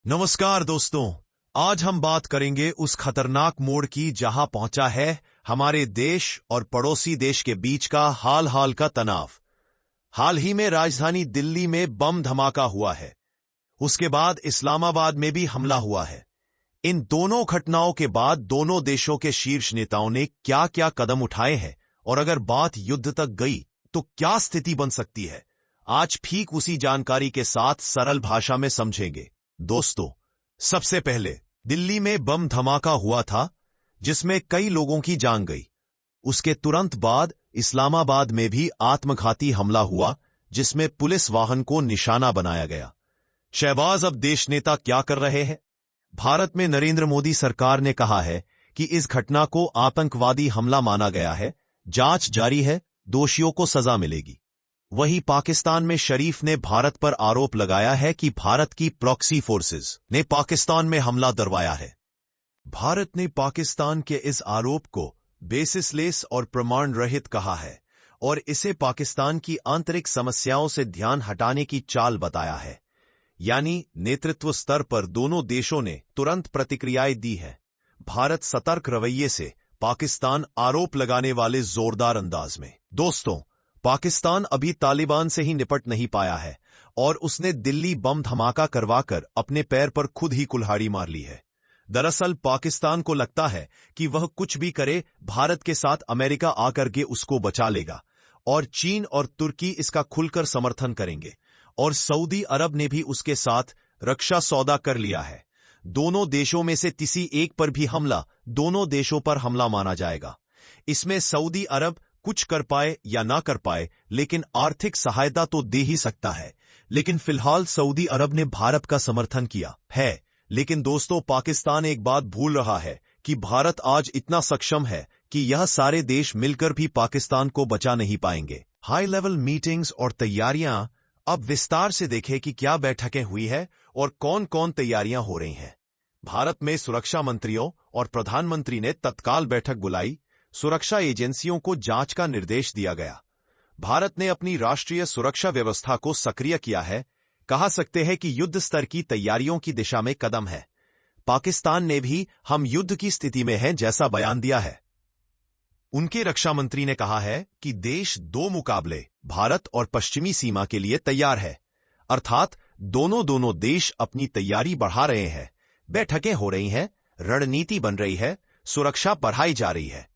नमस्कार दोस्तों। आज हम बात करेंगे उस खतरनाक मोड़ की जहां पहुंचा है हमारे देश और पड़ोसी देश के बीच का हाल का तनाव। हाल ही में राजधानी दिल्ली में बम धमाका हुआ है। उसके बाद इस्लामाबाद में भी हमला हुआ है। इन दोनों घटनाओं के बाद दोनों देशों के शीर्ष नेताओं ने क्या क्या कदम उठाए हैं और अगर बात युद्ध तक गई तो क्या स्थिति बन सकती है, आज ठीक उसी जानकारी के साथ सरल भाषा में समझेंगे। दोस्तों, सबसे पहले दिल्ली में बम धमाका हुआ था जिसमें कई लोगों की जान गई। उसके तुरंत बाद इस्लामाबाद में भी आत्मघाती हमला हुआ जिसमें पुलिस वाहन को निशाना बनाया गया। शहबाज, अब देश नेता क्या कर रहे हैं? भारत में नरेंद्र मोदी सरकार ने कहा है कि इस घटना को आतंकवादी हमला माना गया है, जांच जारी है, दोषियों को सजा मिलेगी। वहीं पाकिस्तान में शरीफ ने भारत पर आरोप लगाया है कि भारत की प्रॉक्सी फोर्सेस ने पाकिस्तान में हमला करवाया है। भारत ने पाकिस्तान के इस आरोप को बेसिसलेस और प्रमाण रहित कहा है और इसे पाकिस्तान की आंतरिक समस्याओं से ध्यान हटाने की चाल बताया है। यानी नेतृत्व स्तर पर दोनों देशों ने तुरंत प्रतिक्रियाएं दी है। भारत सतर्क रवैये से, पाकिस्तान आरोप लगाने वाले जोरदार अंदाज में। दोस्तों, पाकिस्तान अभी तालिबान से ही निपट नहीं पाया है और उसने दिल्ली बम धमाका करवाकर अपने पैर पर खुद ही कुल्हाड़ी मार ली है। दरअसल पाकिस्तान को लगता है कि वह कुछ भी करे, भारत के साथ अमेरिका आकर के उसको बचा लेगा और चीन और तुर्की इसका खुलकर समर्थन करेंगे और सऊदी अरब ने भी उसके साथ रक्षा सौदा कर लिया है। दोनों देशों में से किसी एक पर भी हमला दोनों देशों पर हमला माना जाएगा। इसमें सऊदी अरब कुछ कर पाए या ना कर पाए, लेकिन आर्थिक सहायता तो दे ही सकता है। लेकिन फिलहाल सऊदी अरब ने भारत का समर्थन किया है। लेकिन दोस्तों, पाकिस्तान एक बात भूल रहा है कि भारत आज इतना सक्षम है कि यह सारे देश मिलकर भी पाकिस्तान को बचा नहीं पाएंगे। हाई लेवल मीटिंग्स और तैयारियां, अब विस्तार से देखें कि क्या बैठकें हुई है और कौन कौन तैयारियां हो रही हैं। भारत में सुरक्षा मंत्रियों और प्रधानमंत्री ने तत्काल बैठक बुलाई। सुरक्षा एजेंसियों को जांच का निर्देश दिया गया। भारत ने अपनी राष्ट्रीय सुरक्षा व्यवस्था को सक्रिय किया है। कहा सकते हैं कि युद्ध स्तर की तैयारियों की दिशा में कदम है। पाकिस्तान ने भी हम युद्ध की स्थिति में हैं जैसा बयान दिया है। उनके रक्षा मंत्री ने कहा है कि देश दो मुकाबले, भारत और पश्चिमी सीमा के लिए तैयार है। अर्थात दोनों देश अपनी तैयारी बढ़ा रहे हैं। बैठकें हो रही हैं, रणनीति बन रही है, सुरक्षा बढ़ाई जा रही है।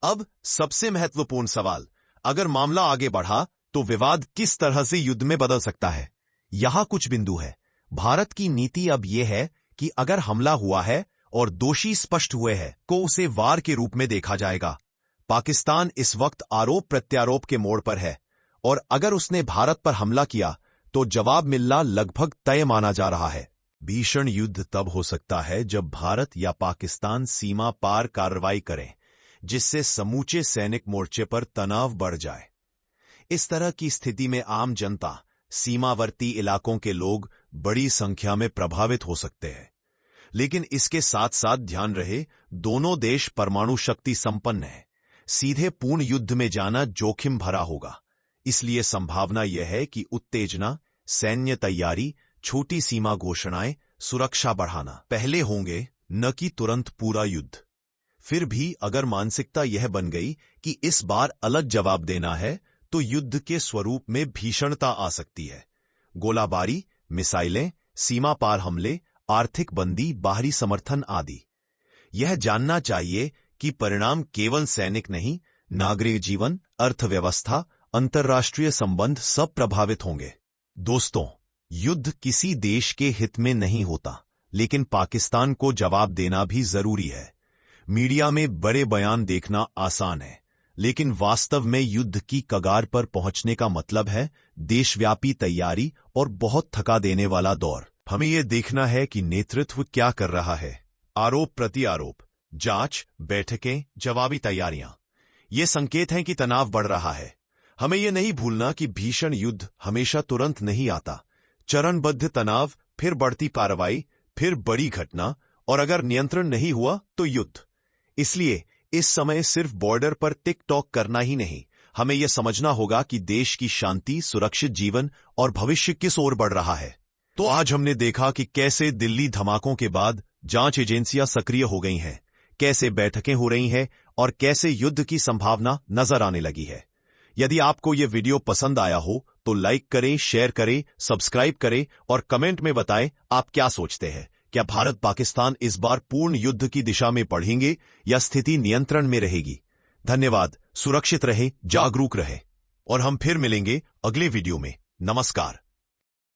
अब सबसे महत्वपूर्ण सवाल, अगर मामला आगे बढ़ा तो विवाद किस तरह से युद्ध में बदल सकता है? यहां कुछ बिंदु है। भारत की नीति अब यह है कि अगर हमला हुआ है और दोषी स्पष्ट हुए हैं तो उसे वार के रूप में देखा जाएगा। पाकिस्तान इस वक्त आरोप प्रत्यारोप के मोड़ पर है और अगर उसने भारत पर हमला किया तो जवाब मिलना लगभग तय माना जा रहा है। भीषण युद्ध तब हो सकता है जब भारत या पाकिस्तान सीमा पार कार्रवाई करें, जिससे समूचे सैनिक मोर्चे पर तनाव बढ़ जाए। इस तरह की स्थिति में आम जनता, सीमावर्ती इलाकों के लोग बड़ी संख्या में प्रभावित हो सकते हैं। लेकिन इसके साथ साथ ध्यान रहे, दोनों देश परमाणु शक्ति संपन्न हैं। सीधे पूर्ण युद्ध में जाना जोखिम भरा होगा। इसलिए संभावना यह है कि उत्तेजना, सैन्य तैयारी, छोटी सीमा घोषणाएं, सुरक्षा बढ़ाना पहले होंगे, न कि तुरंत पूरा युद्ध। फिर भी अगर मानसिकता यह बन गई कि इस बार अलग जवाब देना है तो युद्ध के स्वरूप में भीषणता आ सकती है। गोलाबारी, मिसाइलें, सीमा पार हमले, आर्थिक बंदी, बाहरी समर्थन आदि। यह जानना चाहिए कि परिणाम केवल सैनिक नहीं, नागरिक जीवन, अर्थव्यवस्था, अंतर्राष्ट्रीय संबंध सब प्रभावित होंगे। दोस्तों, युद्ध किसी देश के हित में नहीं होता, लेकिन पाकिस्तान को जवाब देना भी जरूरी है। मीडिया में बड़े बयान देखना आसान है, लेकिन वास्तव में युद्ध की कगार पर पहुंचने का मतलब है देशव्यापी तैयारी और बहुत थका देने वाला दौर। हमें यह देखना है कि नेतृत्व क्या कर रहा है। आरोप प्रत्यारोप, जांच, बैठकें, जवाबी तैयारियां, ये संकेत हैं कि तनाव बढ़ रहा है। हमें यह नहीं भूलना कि भीषण युद्ध हमेशा तुरंत नहीं आता। चरणबद्ध तनाव, फिर बढ़ती कार्रवाई, फिर बड़ी घटना, और अगर नियंत्रण नहीं हुआ तो युद्ध। इसलिए इस समय सिर्फ बॉर्डर पर टिक टॉक करना ही नहीं, हमें यह समझना होगा कि देश की शांति, सुरक्षित जीवन और भविष्य किस ओर बढ़ रहा है। तो आज हमने देखा कि कैसे दिल्ली धमाकों के बाद जांच एजेंसियां सक्रिय हो गई हैं, कैसे बैठकें हो रही हैं और कैसे युद्ध की संभावना नजर आने लगी है। यदि आपको ये वीडियो पसंद आया हो तो लाइक करें, शेयर करें, सब्सक्राइब करें और कमेंट में बताएं आप क्या सोचते हैं। क्या भारत पाकिस्तान इस बार पूर्ण युद्ध की दिशा में बढ़ेंगे या स्थिति नियंत्रण में रहेगी? धन्यवाद। सुरक्षित रहें, जागरूक रहें और हम फिर मिलेंगे अगले वीडियो में। नमस्कार।